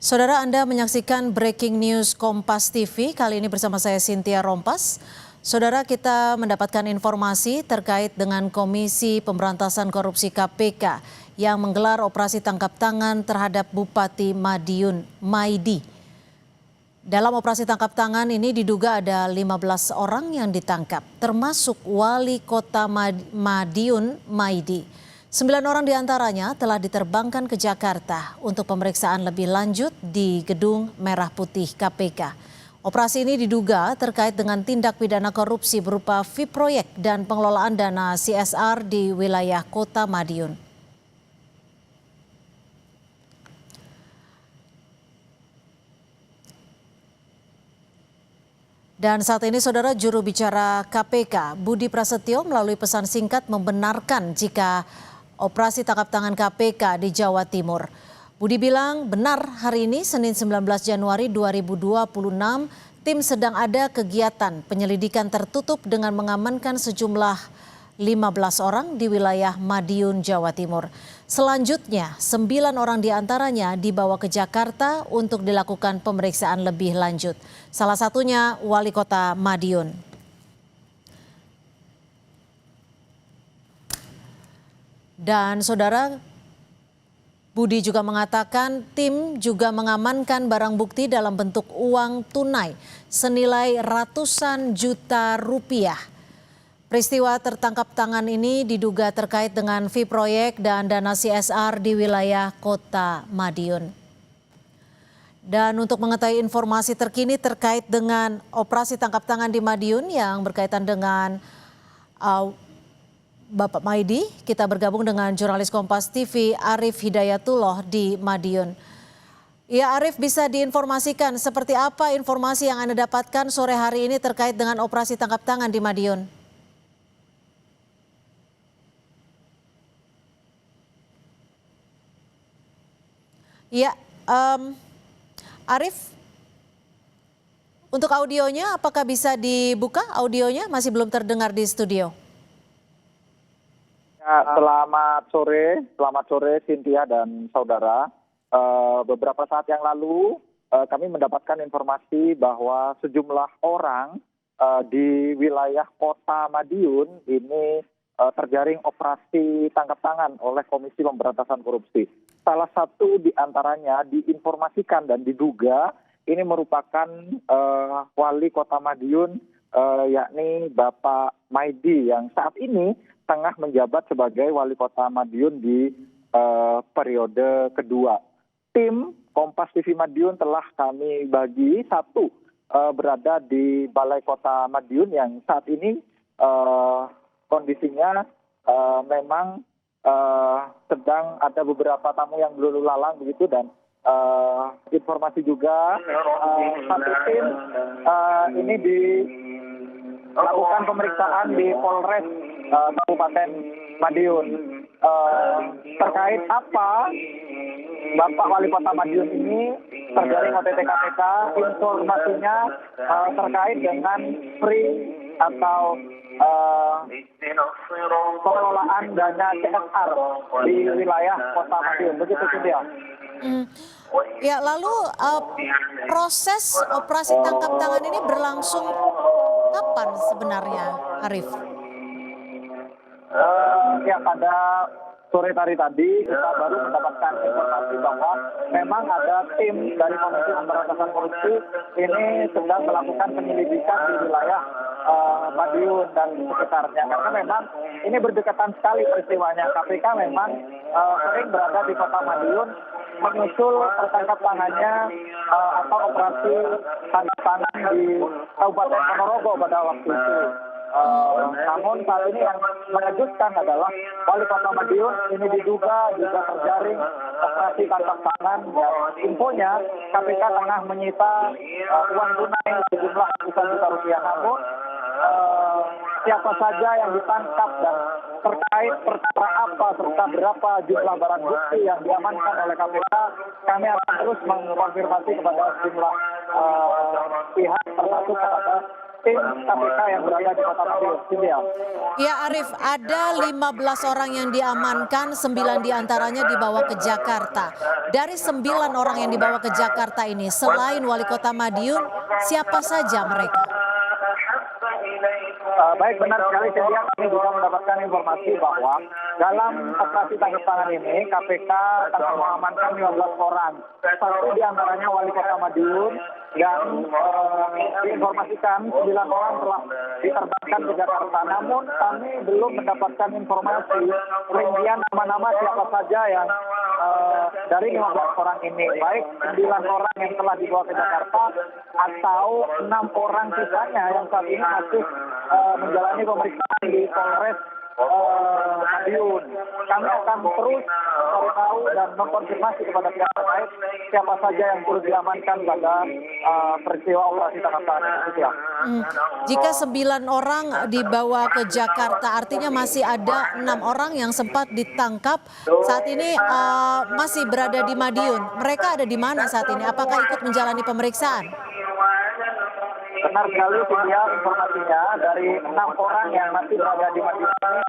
Saudara, Anda menyaksikan Breaking News Kompas TV, kali ini bersama saya Cynthia Rompas. Saudara, kita mendapatkan informasi terkait dengan Komisi Pemberantasan Korupsi KPK yang menggelar operasi tangkap tangan terhadap Bupati Madiun, Maidi. Dalam operasi tangkap tangan ini diduga ada 15 orang yang ditangkap, termasuk Wali Kota Madiun, Maidi. 9 orang diantaranya telah diterbangkan ke Jakarta untuk pemeriksaan lebih lanjut di Gedung Merah Putih KPK. Operasi ini diduga terkait dengan tindak pidana korupsi berupa fee proyek dan pengelolaan dana CSR di wilayah Kota Madiun. Dan saat ini saudara, juru bicara KPK Budi Prasetyo melalui pesan singkat membenarkan jika operasi tangkap tangan KPK di Jawa Timur. Budi bilang benar hari ini Senin 19 Januari 2026 tim sedang ada kegiatan penyelidikan tertutup dengan mengamankan sejumlah 15 orang di wilayah Madiun, Jawa Timur. Selanjutnya 9 orang diantaranya dibawa ke Jakarta untuk dilakukan pemeriksaan lebih lanjut. Salah satunya Wali Kota Madiun. Dan saudara, Budi juga mengatakan tim juga mengamankan barang bukti dalam bentuk uang tunai senilai ratusan juta rupiah. Peristiwa tertangkap tangan ini diduga terkait dengan fee proyek dan dana CSR di wilayah Kota Madiun. Dan untuk mengetahui informasi terkini terkait dengan operasi tangkap tangan di Madiun yang berkaitan dengan Bapak Maidi, kita bergabung dengan jurnalis Kompas TV Arief Hidayatullah di Madiun. Ya Arief, bisa diinformasikan seperti apa informasi yang Anda dapatkan sore hari ini terkait dengan operasi tangkap tangan di Madiun? Ya, Arief, untuk audionya apakah bisa dibuka audionya? Masih belum terdengar di studio. Ya, selamat sore Cynthia dan saudara. Beberapa saat yang lalu kami mendapatkan informasi bahwa sejumlah orang di wilayah Kota Madiun ini terjaring operasi tangkap tangan oleh Komisi Pemberantasan Korupsi. Salah satu di antaranya diinformasikan dan diduga ini merupakan Wali Kota Madiun, yakni Bapak Maidi yang saat ini tengah menjabat sebagai Wali Kota Madiun di periode kedua. Tim Kompas TV Madiun telah kami bagi satu berada di Balai Kota Madiun yang saat ini kondisinya memang sedang ada beberapa tamu yang berlalu lalang begitu, dan informasi juga satu tim ini dilakukan pemeriksaan di Polres Kabupaten Madiun. Terkait apa Bapak Wali Kota Madiun ini terjaring OTT KPK, informasinya terkait dengan free atau pengelolaan dana CSR di wilayah Kota Madiun. Begitu Cynthia. Ya, lalu proses operasi tangkap tangan ini berlangsung kapan sebenarnya, Arief? Ya, pada sore hari tadi kita baru mendapatkan informasi bahwa memang ada tim dari Komisi Pemberantasan Korupsi ini sedang melakukan penyelidikan di wilayah Madiun dan sekitarnya, karena memang ini berdekatan sekali peristiwanya. KPK memang sering berada di Kota Madiun menyusul tertangkap tangannya atau operasi tangkap tangan di Kabupaten Ponorogo pada waktu itu. Namun saat ini yang mengejutkan adalah Wali Kota Madiun ini diduga juga terjaring operasi tangkap tangan. Infonya KPK tengah menyita uang tunai sejumlah ratusan juta rupiah. Namun siapa saja yang ditangkap dan terkait perkara apa serta berapa jumlah barang bukti yang diamankan oleh KPK, kami akan terus mengkonfirmasi kepada sejumlah pihak termasuk kepada tim KPK yang berada di Kota Madiun. Ya Arif, ada 15 orang yang diamankan, 9 diantaranya dibawa ke Jakarta. Dari 9 orang yang dibawa ke Jakarta ini, selain Wali Kota Madiun, siapa saja mereka? Baik, benar sekali Cynthia, kami juga mendapatkan informasi bahwa dalam operasi tangkap tangan ini KPK telah mengamankan 15 orang. Satu diantaranya Wali Kota Madiun yang diinformasikan 9 orang telah diterbangkan ke Jakarta. Namun kami belum mendapatkan informasi rincian nama-nama siapa saja yang dari 15 orang ini, baik 9 orang yang telah dibawa ke Jakarta atau 6 orang sisanya yang saat ini masih menjalani pemeriksaan di Polres Madiun. Kami akan terus mencari tahu dan mengkonfirmasi kepada pihak terkait siapa saja yang turut diamankan pada peristiwa operasi tangkap tangan ini. Jika 9 orang dibawa ke Jakarta, artinya masih ada 6 orang yang sempat ditangkap. Saat ini masih berada di Madiun. Mereka ada di mana saat ini? Apakah ikut menjalani pemeriksaan? Benar sekali Cynthia, informasinya dari 6 orang yang masih berada di Madiun ini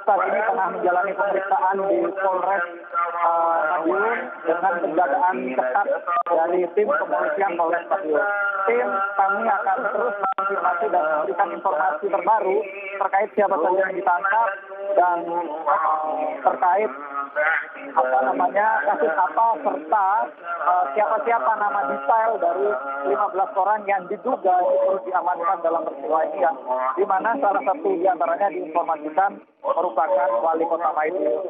saat ini tengah menjalani pemeriksaan di Polres Madiun dengan penjagaan ketat dari tim kepolisian Polres Madiun. Tim kami akan terus mengonfirmasi dan memberikan informasi terbaru terkait siapa saja yang ditangkap dan terkait kasus apa serta siapa-siapa nama detail dari 15 orang yang diduga turut diamankan dalam peristiwa ini, yang di mana salah satu diantaranya diinformasikan merupakan Wali Kota Madiun.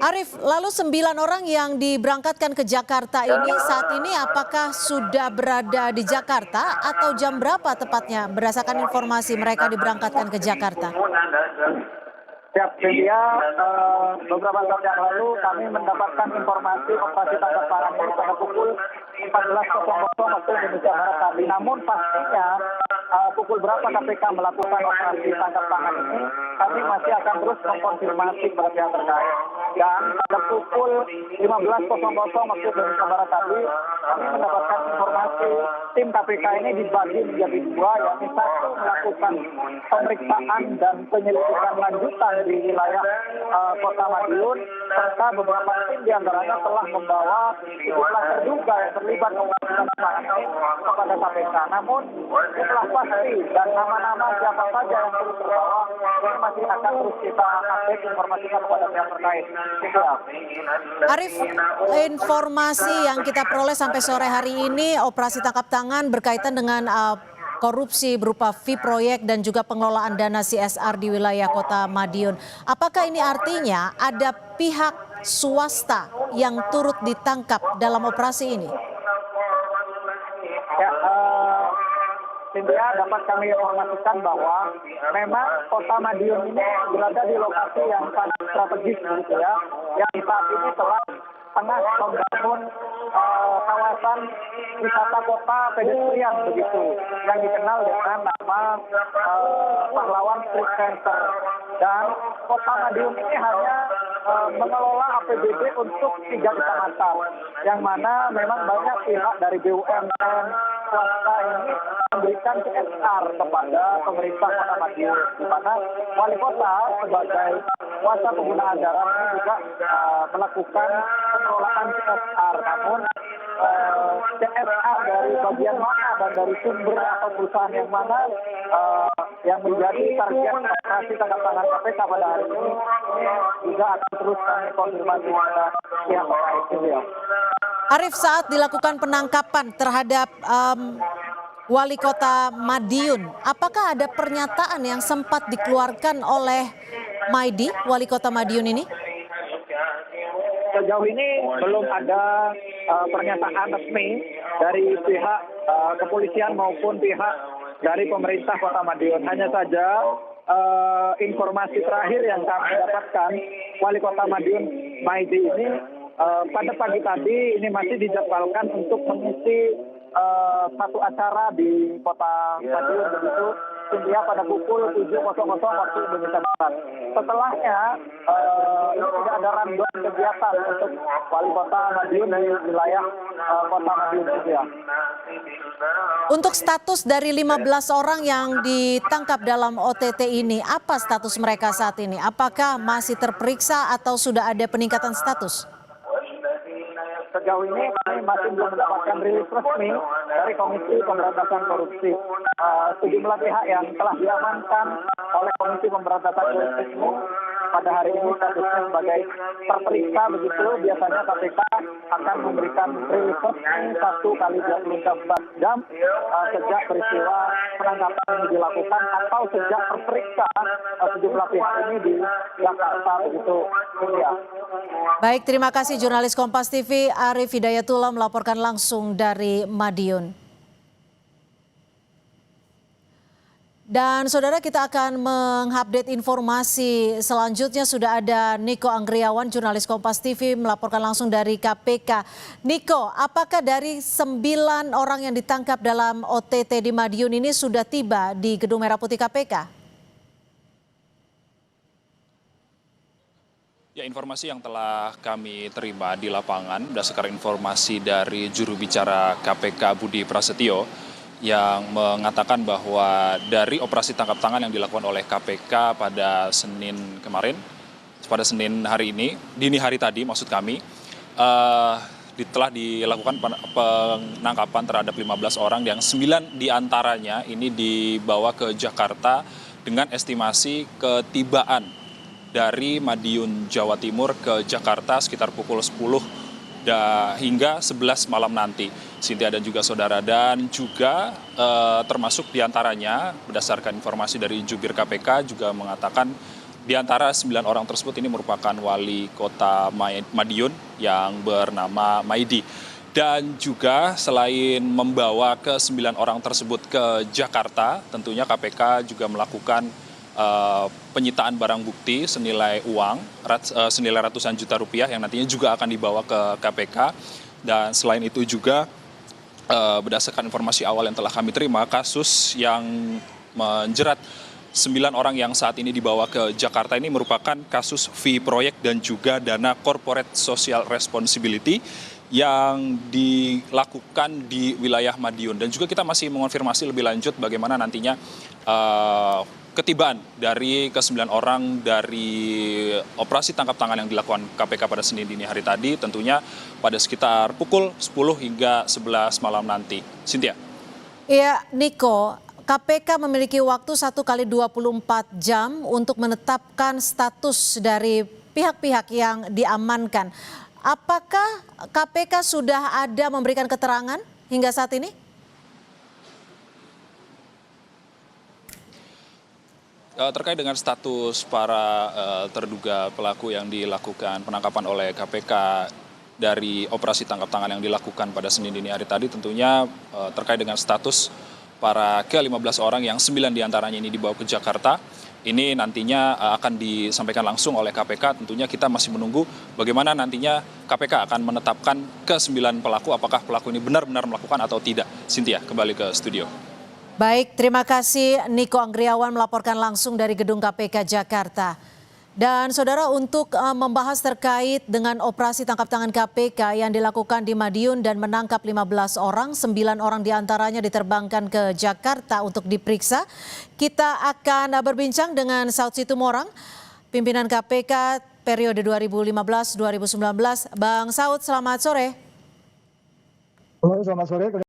Arif, lalu 9 orang yang diberangkatkan ke Jakarta ini saat ini apakah sudah berada di Jakarta atau jam berapa tepatnya berdasarkan informasi mereka diberangkatkan ke Jakarta? Siap, Cynthia, beberapa saat yang lalu kami mendapatkan informasi operasi tangkap tangan ini pada pukul 14.00 waktu Indonesia Barat tadi. Namun pastinya pukul berapa KPK melakukan operasi tangkap tangan ini, kami masih akan terus mengkonfirmasi kepada pihak terkait. Dan pada pukul 15.00 waktu Indonesia Barat tadi, kami mendapatkan informasi tim KPK ini dibagi menjadi 2, yakni satu melakukan pemeriksaan dan penyelidikan lanjutan di wilayah Kota Madiun, serta beberapa tim diantaranya telah membawa sejumlah terduga yang terlibat dalam tangan ini kepada KPK. Namun setelah pasti dan nama-nama siapa saja yang terus terbawa, ini masih akan terus kita update informasinya kepada pihak terkait. Arif, informasi yang kita peroleh sampai sore hari ini, operasi tangkap tangan berkaitan dengan korupsi berupa fee proyek dan juga pengelolaan dana CSR di wilayah Kota Madiun. Apakah ini artinya ada pihak swasta yang turut ditangkap dalam operasi ini? Ya, Cynthia, dapat kami informasikan bahwa memang Kota Madiun ini berada di lokasi yang sangat strategis begitu ya, yang saat ini telah tengah membangun kawasan wisata kota pedestrian begitu, yang dikenal dengan nama Pahlawan Street Center. Dan Kota Madiun ini hanya mengelola APBD untuk 3 kecamatan, yang mana memang banyak pihak dari BUMN swasta ini memberikan CSR kepada pemerintah Kota Madiun, di mana wali kota sebagai kuasa pengguna anggaran ini juga melakukan pengelolaan CSR. Namun CSR dari bagian mana dan dari sumber atau perusahaan yang mana yang menjadi target operasi tangkap tangan KPK pada hari ini juga akan terus kami konfirmasi kepada pihak terkait. Arif, saat dilakukan penangkapan terhadap Wali Kota Madiun, apakah ada pernyataan yang sempat dikeluarkan oleh Maidi, Wali Kota Madiun ini? Sejauh ini belum ada pernyataan resmi dari pihak kepolisian maupun pihak dari pemerintah Kota Madiun. Hanya saja informasi terakhir yang kami dapatkan, Wali Kota Madiun Maidi ini pada pagi tadi ini masih dijadwalkan untuk mengisi satu acara di Kota Madiun begitu, Cynthia, pada pukul 7.00 waktu Indonesia Barat. Setelahnya ini tidak ada rundown kegiatan untuk wali kota Madiun di wilayah kota Madiun, Cynthia. Untuk status dari 15 orang yang ditangkap dalam OTT ini, apa status mereka saat ini? Apakah masih terperiksa atau sudah ada peningkatan status? Sejauh ini kami masih belum mendapatkan rilis resmi dari Komisi Pemberantasan Korupsi. Sejumlah pihak yang telah diamankan oleh Komisi Pemberantasan Korupsi ini pada hari ini statusnya sebagai terperiksa begitu. Biasanya KPK akan memberikan rilis resmi 1 kali 24 jam sejak peristiwa penangkapan ini dilakukan atau sejak terperiksa sejumlah pihak ini di Jakarta begitu. Ya. Baik, terima kasih jurnalis Kompas TV Arief Hidayatullah melaporkan langsung dari Madiun. Dan saudara, kita akan mengupdate informasi selanjutnya. Sudah ada Niko Anggriawan, jurnalis Kompas TV melaporkan langsung dari KPK. Niko, apakah dari 9 orang yang ditangkap dalam OTT di Madiun ini sudah tiba di Gedung Merah Putih KPK? Ya, informasi yang telah kami terima di lapangan berdasarkan informasi dari juru bicara KPK Budi Prasetyo yang mengatakan bahwa dari operasi tangkap tangan yang dilakukan oleh KPK pada Senin kemarin, pada Senin hari ini, dini hari tadi maksud kami, telah dilakukan penangkapan terhadap 15 orang yang 9 diantaranya ini dibawa ke Jakarta dengan estimasi ketibaan dari Madiun, Jawa Timur ke Jakarta sekitar pukul 10 hingga 11 malam nanti. Cynthia dan juga saudara, dan juga termasuk diantaranya berdasarkan informasi dari jubir KPK juga mengatakan di antara 9 orang tersebut ini merupakan wali kota Madiun yang bernama Maidi. Dan juga selain membawa ke 9 orang tersebut ke Jakarta, tentunya KPK juga melakukan penyitaan barang bukti senilai uang, senilai ratusan juta rupiah yang nantinya juga akan dibawa ke KPK. Dan selain itu juga berdasarkan informasi awal yang telah kami terima, kasus yang menjerat 9 orang yang saat ini dibawa ke Jakarta ini merupakan kasus fee proyek dan juga dana corporate social responsibility yang dilakukan di wilayah Madiun. Dan juga kita masih mengonfirmasi lebih lanjut bagaimana nantinya ketibaan dari ke-9 orang dari operasi tangkap tangan yang dilakukan KPK pada Senin dini hari tadi, tentunya pada sekitar pukul 10 hingga 11 malam nanti. Cynthia. Iya, Niko, KPK memiliki waktu 1 kali 24 jam untuk menetapkan status dari pihak-pihak yang diamankan. Apakah KPK sudah ada memberikan keterangan hingga saat ini? Terkait dengan status para terduga pelaku yang dilakukan penangkapan oleh KPK dari operasi tangkap tangan yang dilakukan pada Senin dini hari tadi, tentunya terkait dengan status para ke-15 orang yang 9 diantaranya ini dibawa ke Jakarta, ini nantinya akan disampaikan langsung oleh KPK. Tentunya kita masih menunggu bagaimana nantinya KPK akan menetapkan ke-9 pelaku, apakah pelaku ini benar-benar melakukan atau tidak. Cynthia, kembali ke studio. Baik, terima kasih Niko Anggriawan melaporkan langsung dari Gedung KPK Jakarta. Dan saudara, untuk membahas terkait dengan operasi tangkap tangan KPK yang dilakukan di Madiun dan menangkap 15 orang, 9 orang diantaranya diterbangkan ke Jakarta untuk diperiksa. Kita akan berbincang dengan Saud Situmorang, pimpinan KPK periode 2015-2019. Bang Saud, selamat sore. Halo, selamat sore.